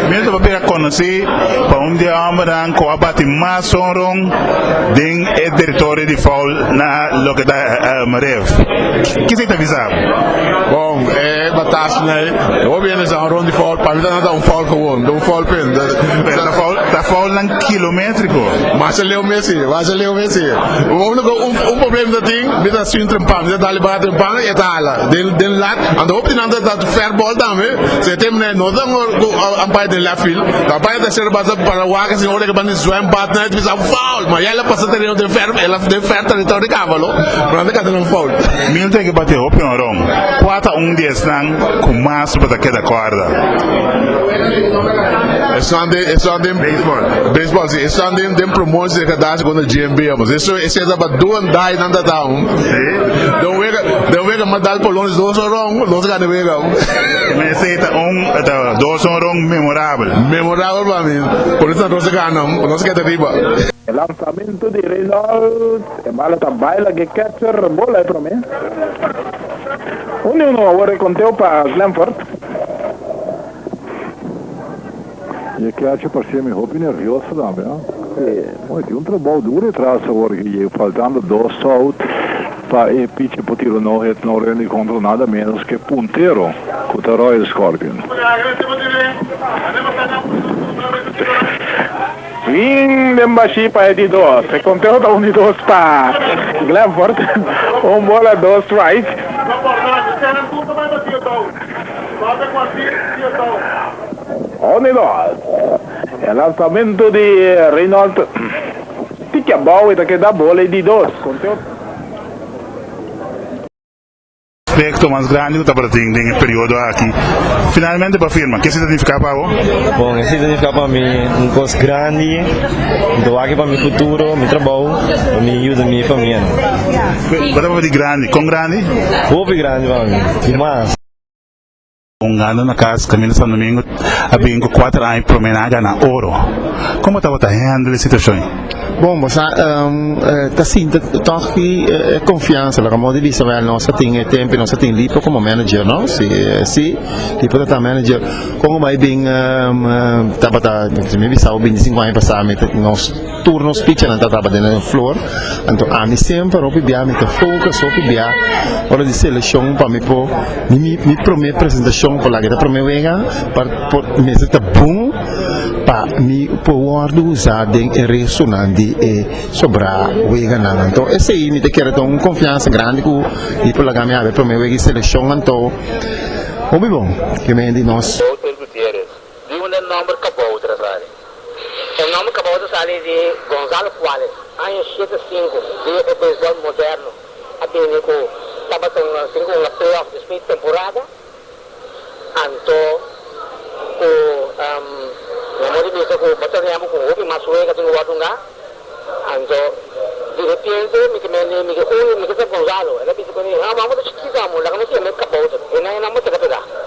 Mesmo para conhecer, para dia amanhã com a bate mais sonrong dentro do território de Faul na localidade Marev. Que você está avisando? Bom, batas né? Eu vou ver essa ronda de Faul, para mim não dá Faul com um Faul pen. Tá Faul não quilométrico. Mas ele é o Messi. O único problema que tem, me dá sim trempar, me dá ali bater trempar e tá lá. Den lat, ando opti não dá fair ball também. Se tem né, não dá amparo de la fil. Da pai da ser basa para o água, se olha que bande swim bat né, diz Faul, mas ela passa ter de fair, ela de fair território de cavalo. Mas não tem Faul. Mil tem que bater op no rom. Quatro dia estão com mais para cada corda. É só de baseball, sim. É só de promoção que dá quando GMB, mas isso é da duas daí não dá down. Deu vega mandar por longe dois orong, dois cara vega. Mas esse dois orong memorável para mim. Por isso não se ganha, não se quer arriba. El lanzamiento de Reynolds, bala está baila que catcher, bola é para mim. Uno agora conteu para Glenford. Je catcher parecia me roupa nervioso também, não? Mas tem trabalho duro atrás agora que faltando dois out para e pitch por tiro não rende contra nada menos que punteiro com o Royal Scorpion. Swing de baixi para de dois. Se conteu da 1-2 para Glenford. Bola 2 strike. El lanzamiento de Reynolds. Tica bola e que dá bola de 2. Aspecto mais grande do Tabratim nesse período aqui. Finalmente para a firma, o que significa para você? Bom, isso significa para mim coisa grande, do aqui para meu futuro, meu trabalho, para mim ajuda minha família. Para de grande, com grande? Pouco grande para mim, demais. Ano na casa, caminho São Domingo, havia 4 anos para mim na ouro. Como estava handling a situação? Bom, mas assim, toch que confiança, lá como de vista, nós tem tempo, nós tem lipo como manager, não? Se lipo tá manager, como vai bem, tá, me visau bem 5 anos passado, nós turnos pitch não tá trabalhando no floor, então a mim sempre roupa bia, me tá focus, roupa bia, hora de seleção para me pôr, minha primeira apresentação para lá que tá primeira vez, para me tá bom. para mi poder usar em ressonante e sobra wega nan então esse aí me te quero ter confiança grande com e por lá que me ave para me wega seleção então o bom que me di nós di un numero acabou de trazer o nome acabou de sair de Gonzalo Quales ano 75 de beisebol moderno a bem com tava com 5 na playoff de temporada anto memori bisa ko bacaan yamu ko hobi masuk ke tengah wadunga anjo di repente mi ke Gonzalo ele bisa ko ni ha mamu to chiki kamu la kamu si me kapau ina ina mo